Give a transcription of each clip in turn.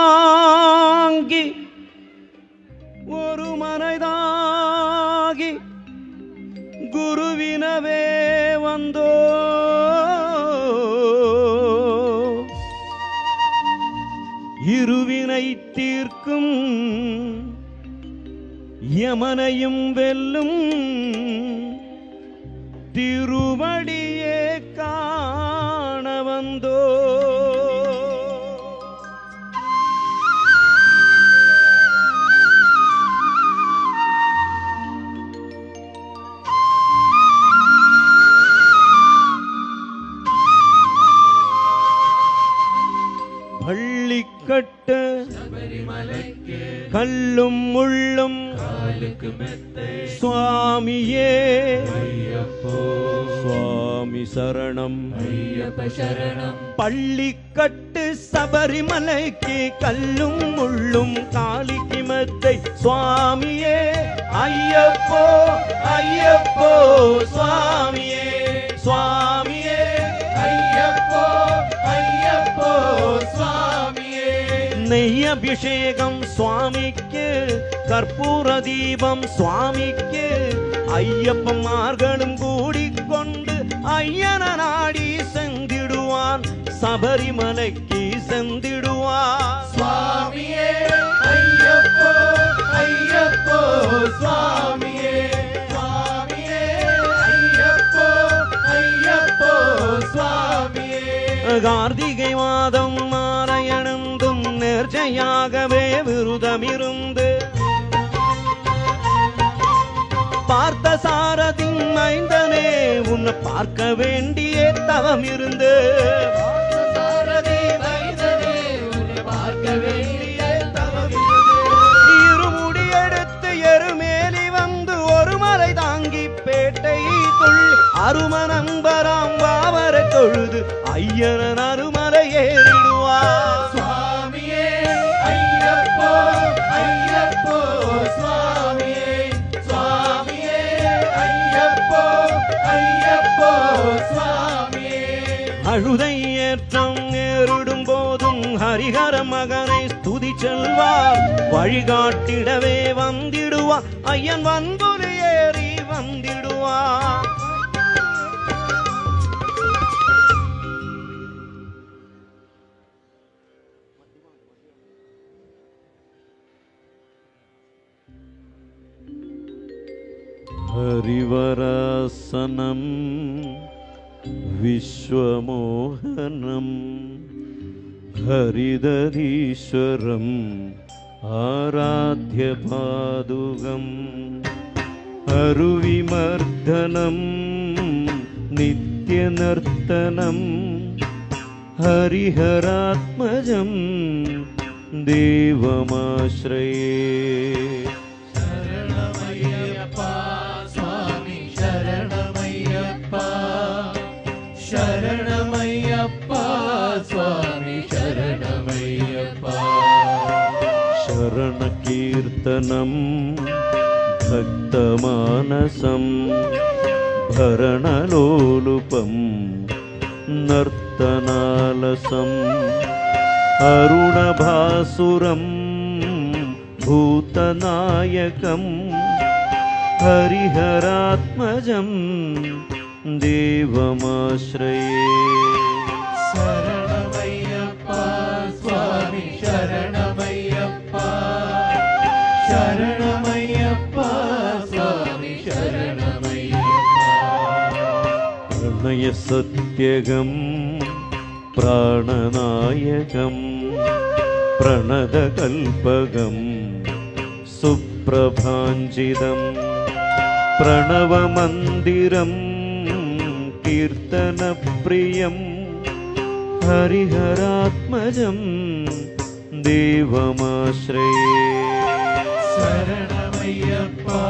இருமுடிதாங்கி ஒரு மனைதாகி குருவினவே வந்தோ இருவினை தீர்க்கும் யமனையும் வெல்லும் திருவடியே காண வந்தோ பள்ளிக்கட்டு கல்லும் முள்ளும் சுவாமியே சுவாமி சரணம் பள்ளிக்கட்டு சபரிமலைக்கு கல்லும் முள்ளும் காலிக்கு மெத்தை சுவாமியே ஐயப்போ ஐயப்போ சுவாமியே சுவாமியே ஐயப்போ ஐயப்போ சுவாமியே நெய் அபிஷேகம் சுவாமிக்கு கற்பூர தீபம் சுவாமிக்கு ஐயப்பமார்களும் கூடிக்கொண்டு ஐயன நாடி செந்திடுவான் சபரிமலைக்கு செந்திடுவான் சுவாமியே ஐயப்போ ஐயப்போ சுவாமியே சுவாமியே ஐயப்போ ஐயப்போ சுவாமியே கார்த்திகை மாதம் மாலையணிந்தும் நேர்ச்சையாகவே விருதமிருந்து பார்த்த சாரதின் மைந்தனே உன்னை பார்க்க வேண்டிய தவம் இருந்து இருமுடி எடுத்து எருமேலி வந்து ஒரு மலை தாங்கி பேட்டை துள்ளி அருமனம்பராம் பாவரை தொழுது ஐயனன் அருமலை ஏறிடுவார் சுவாமியே ஐயப்போ ஐயப்போ சுவாமியே சுவாமியே ஐயப்போ ஐயப்போ சுவாமியே அழுதை ஏற்றம் நேரிடும் போதும் ஹரிஹர மகனை ஸ்துதி செல்வார் வழிகாட்டிடவே வந்திடுவார் ஐயன் வன்புலி ஏறி வந்திடுவார் हरिवरासनं विश्वमोहनं हरिदधीश्वरम् आराध्यपादुकम् अरुविमर्दनं नित्यनर्तनं हरिहरात्मजं देवमाश्रये शरणमय्यप्पा स्वामी शरणमय्यप्पा शरणकीर्तनं भक्तमानसं भरणलोलुपं नर्तनालसं अरुणभासुरं भूतनायकं हरिहरात्मजं देवमाश्रये शरणमय्यप्पा स्वामी शरणमय्यप्पा शरणमय्यप्पा स्वामी शरणमय्यप्पा प्रणयसत्यगं प्राणनायकं प्रणतकल्पकं सुप्रभाञ्जितं प्रणवमन्दिरं कीर्तनप्रियं हरिहरात्मजं देवमाश्रये शरणमय्यप्पा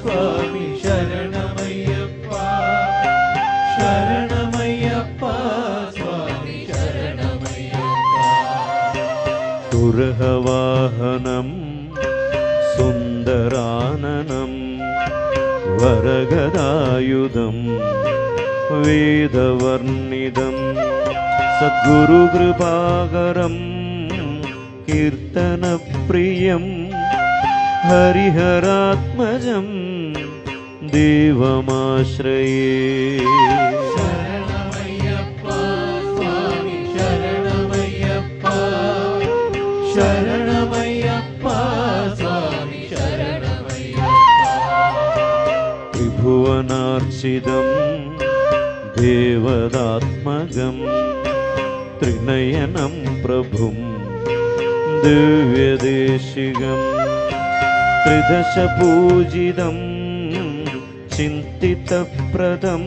स्वामी शरणमय्यप्पा शरणमय्यप्पा स्वामी शरणमय्यप्पा सुरहवाहनं सुन्दराननं വരഗദായുധം വേദവർണിതം സദ്ഗുരുകൃപാകരം കീർത്തനപ്രിയം ഹരിഹരാത്മജം ദേവമാശ്രയേ. ശരണമയ്യപ്പ സ്വാമി ശരണമയ്യപ്പ ശരണമയ്യപ്പ സ്വാമി ശരണമയ്യപ്പ. ത്രിഭുവനാർച്ചിതം ദേവതാത്മകം ത്രിനയനം പ്രഭും ദിവ്യദേശികം ത്രിദശപൂജിതം ചിന്തിതപ്രദം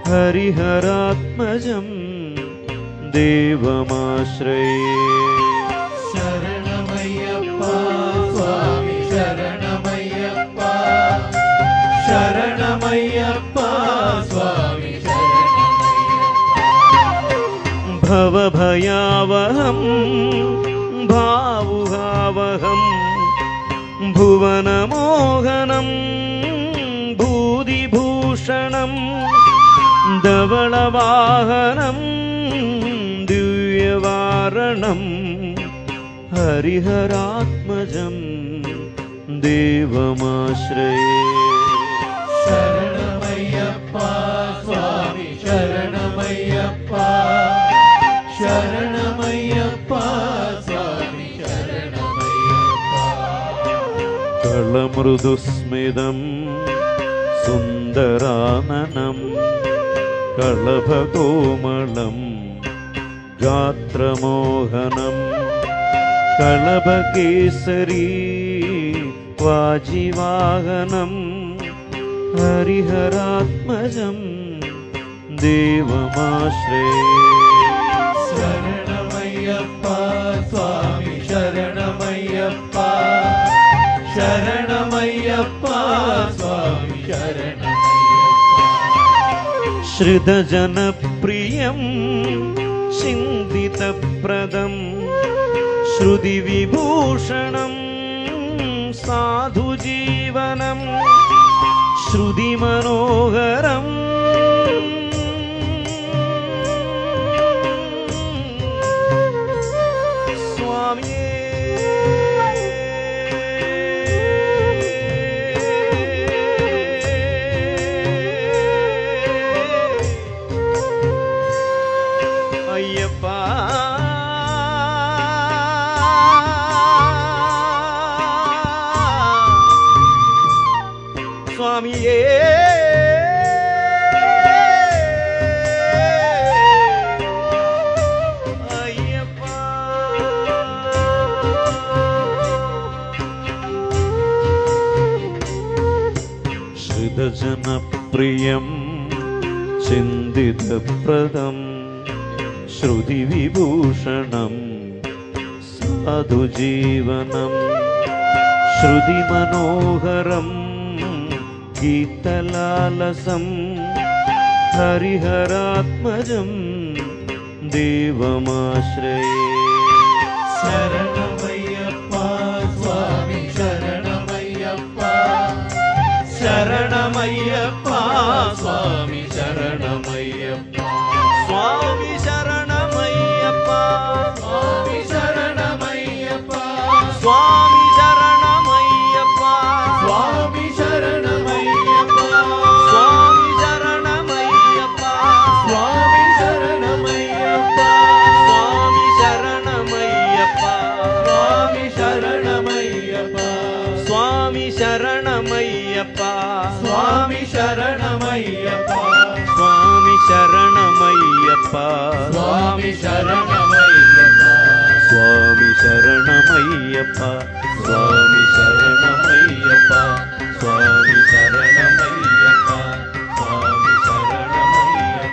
ഹരിഹരാത്മജം ദേവമാശ്രയേ. ശരണമയ്യപ്പ സ്വാമി ശരണമയ്യപ്പ ശരണമയ്യപ്പ സ്വാമി ശരണമയ്യപ്പ. ഭവഭയാവഹം ഭാവുകാവഹം ഭുവനമോഹനം ഭൂതിഭൂഷണം ധവളവാഹനം ദിവ്യവാരണം ഹരിഹരാത്മജം ദേവമാശ്രയേ. ശരണമയ്യപ്പ സ്വാമി ശരണമയ്യപ്പ ശരണമയ്യപ്പ സ്വാമി ശരണമയ്യപ്പ. കളമൃദുസ്മിതം സുന്ദരാനനം കളഭകോമളം ഗാത്രമോഹനം കളഭകേസരീ വാജിവാഹനം ഹരിഹരാത്മജം ദേവമാശ്രയേ. ശരണമയ്യപ്പ സ്വാമി ശരണമയ്യപ്പ ശരണമയ്യപ്പ സ്വാമി ശരണമയ്യപ്പ. ശ്രുതജനപ്രിയം ചിന്തിതപ്രദം ശ്രുതിവിഭൂഷണം സാധുജീവനം ശ്രുതിമനോഹരം സ്വാമിയേ. അയ്യപ്പ സ്വാമിയേ. അയ്യപ്പ ശ്രുതജനപ്രിയം ചിന്തിതപ്രദം ശ്രുതിവിഭൂഷണം സാധുജീവനം ശ്രുതിമനോഹരം ഗീതലാലസം ഹരിഹരാത്മജം ദേവമാശ്രയേ. ശരണമയ്യപ്പ സ്വാമി ശരണമയ്യപ്പ ശരണമയ്യപ്പ സ്വാമി ശരണമയ്യപ്പ. സ്വാമി ശരണമയ്യപ്പ സ്വാമി ശരണമയ്യപ്പ സ്വാമി ശരണമയ്യപ്പ സ്വാമി ശരണമയ്യപ്പ സ്വാമി ശരണമയ്യപ്പ സ്വാമി ശരണമയ്യപ്പ സ്വാമി ശരണമയ്യപ്പ സ്വാമി ശരണമയ്യപ്പ സ്വാമി ശരണമയ്യപ്പ സ്വാമി ശരണമയ്യപ്പ സ്വാമി ശരണമയ്യപ്പ സ്വാമി ശരണമയ്യപ്പ സ്വാമി ശരണമയ്യപ്പ സ്വാമി ശരണമയ്യപ്പ സ്വാമി ശരണമയ്യപ്പ സ്വാമി ശരണമയ്യപ്പ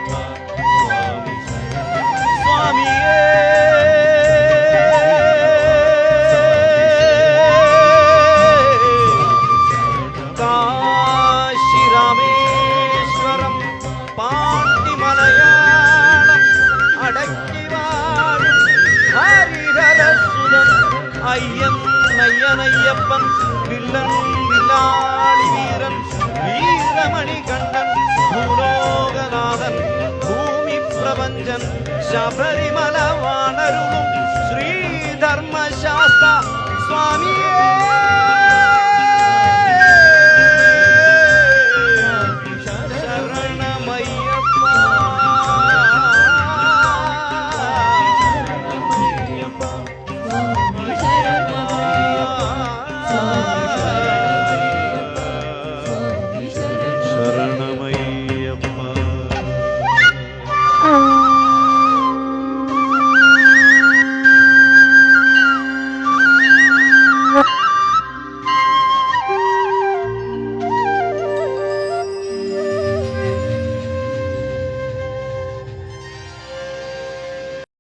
സ്വാമി സ്വാമിയേ. കാശിരാമേശ്വരം പാണ്ടിമലയാളം അടക്കിവാഴും ഹരിഹരസുതൻ അയ്യൻ നയ്യനയ്യപ്പൻ വില്ലൻ വില്ല വില്ലാളി വീരൻ വീരമണി കണ്ഠൻ ഭൂലോകനാഥൻ ഭൂമി പ്രപഞ്ചൻ ശബരിമല വാണരു